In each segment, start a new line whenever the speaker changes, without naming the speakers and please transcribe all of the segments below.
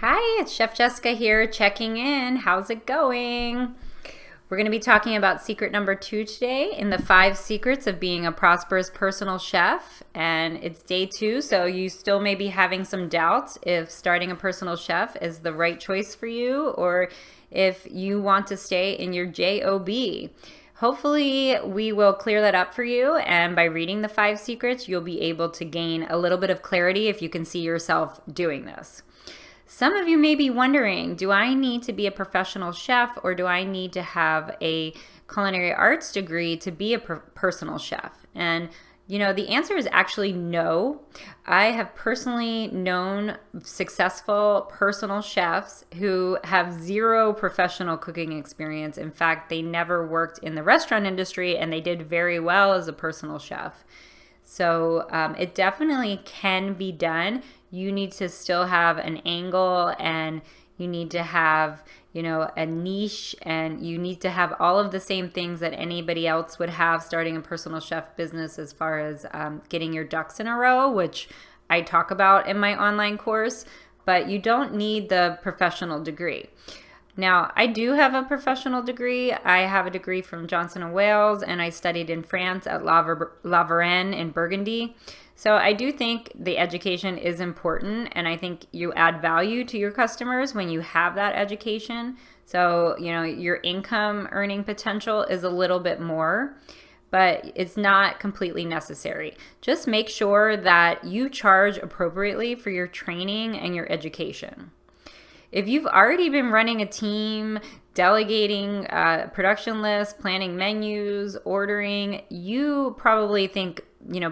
Hi, it's Chef Jessica here checking in. How's it going? We're going to be talking about secret number 2 today in the 5 secrets of being a prosperous personal chef. And it's day 2, so you still may be having some doubts if starting a personal chef is the right choice for you or if you want to stay in your job. Hopefully we will clear that up for you, and by reading the 5 secrets you'll be able to gain a little bit of clarity if you can see yourself doing this. Some of you may be wondering, do I need to be a professional chef or do I need to have a culinary arts degree to be a personal chef? And the answer is actually no. I have personally known successful personal chefs who have 0 professional cooking experience. In fact, they never worked in the restaurant industry and they did very well as a personal chef. So it definitely can be done. You need to still have an angle, and you need to have, a niche, and you need to have all of the same things that anybody else would have starting a personal chef business, as far as getting your ducks in a row, which I talk about in my online course, but you don't need the professional degree. Now, I do have a professional degree. I have a degree from Johnson & Wales, and I studied in France at La Varenne in Burgundy. So I do think the education is important, and I think you add value to your customers when you have that education. So, your income earning potential is a little bit more, but it's not completely necessary. Just make sure that you charge appropriately for your training and your education. If you've already been running a team, delegating production lists, planning menus, ordering, you probably think,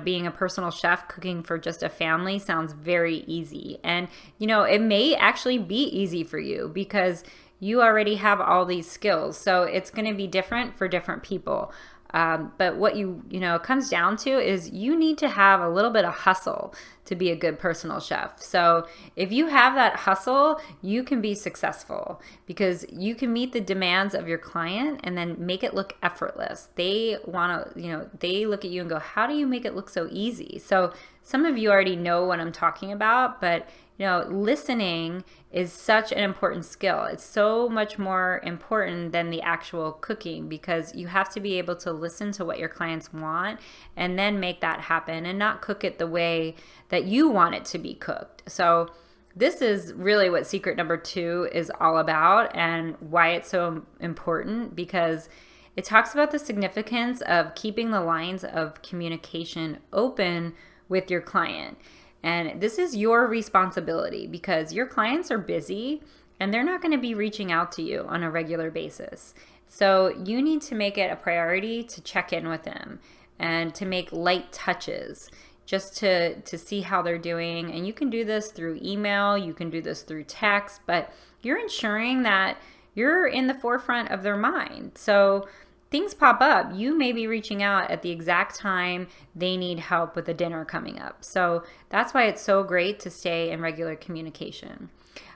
being a personal chef cooking for just a family sounds very easy. And, it may actually be easy for you because you already have all these skills. So it's going to be different for different people. But what it comes down to is you need to have a little bit of hustle to be a good personal chef. So if you have that hustle, you can be successful because you can meet the demands of your client and then make it look effortless. They want to, they look at you and go, how do you make it look so easy? So some of you already know what I'm talking about, but listening is such an important skill. It's so much more important than the actual cooking because you have to be able to listen to what your clients want and then make that happen and not cook it the way that you want it to be cooked. So this is really what secret number 2 is all about and why it's so important, because it talks about the significance of keeping the lines of communication open with your client. And this is your responsibility because your clients are busy and they're not going to be reaching out to you on a regular basis. So you need to make it a priority to check in with them and to make light touches just to see how they're doing. And you can do this through email, you can do this through text, but you're ensuring that you're in the forefront of their mind. So things pop up. You may be reaching out at the exact time they need help with a dinner coming up. So that's why it's so great to stay in regular communication.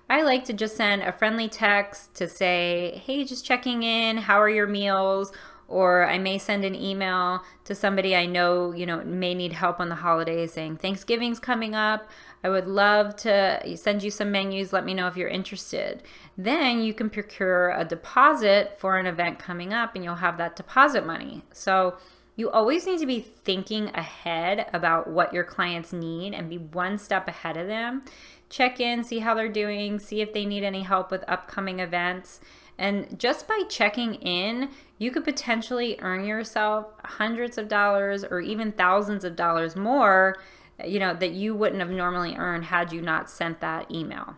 I like to just send a friendly text to say, hey, just checking in, how are your meals? Or I may send an email to somebody I know, may need help on the holidays saying, Thanksgiving's coming up. I would love to send you some menus. Let me know if you're interested. Then you can procure a deposit for an event coming up and you'll have that deposit money. So you always need to be thinking ahead about what your clients need and be one step ahead of them. Check in, see how they're doing, see if they need any help with upcoming events. And just by checking in, you could potentially earn yourself hundreds of dollars or even thousands of dollars more, that you wouldn't have normally earned had you not sent that email.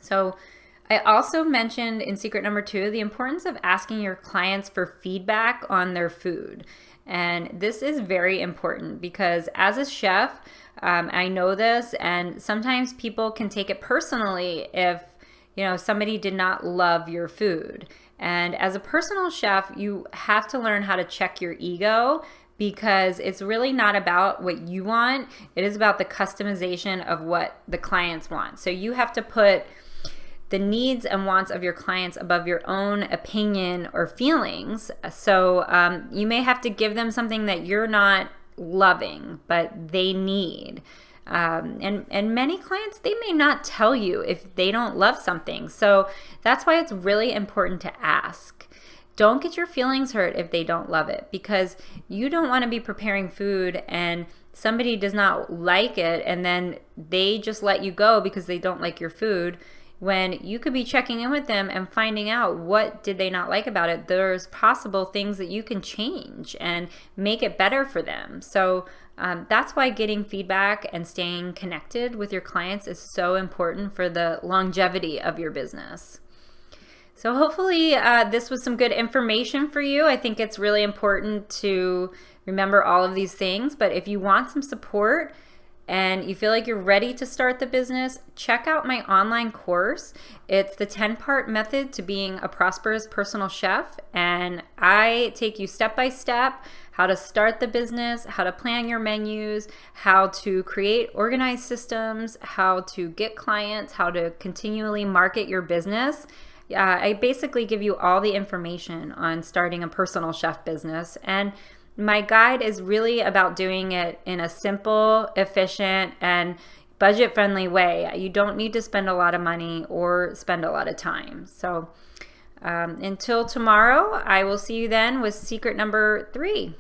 So I also mentioned in secret number 2 the importance of asking your clients for feedback on their food. And this is very important because as a chef, I know this, and sometimes people can take it personally if somebody did not love your food. And as a personal chef, you have to learn how to check your ego because it's really not about what you want. It is about the customization of what the clients want. So you have to put the needs and wants of your clients above your own opinion or feelings. So you may have to give them something that you're not loving, but they need. And many clients, they may not tell you if they don't love something. So that's why it's really important to ask. Don't get your feelings hurt if they don't love it, because you don't want to be preparing food and somebody does not like it and then they just let you go because they don't like your food, when you could be checking in with them and finding out what did they not like about it. There's possible things that you can change and make it better for them. So that's why getting feedback and staying connected with your clients is so important for the longevity of your business. So hopefully this was some good information for you. I think it's really important to remember all of these things, but if you want some support and you feel like you're ready to start the business, check out my online course. It's the 10-part method to being a prosperous personal chef, and I take you step by step how to start the business, how to plan your menus, how to create organized systems, how to get clients, how to continually market your business. I basically give you all the information on starting a personal chef business, and my guide is really about doing it in a simple, efficient, and budget-friendly way. You don't need to spend a lot of money or spend a lot of time. So until tomorrow, I will see you then with secret number 3.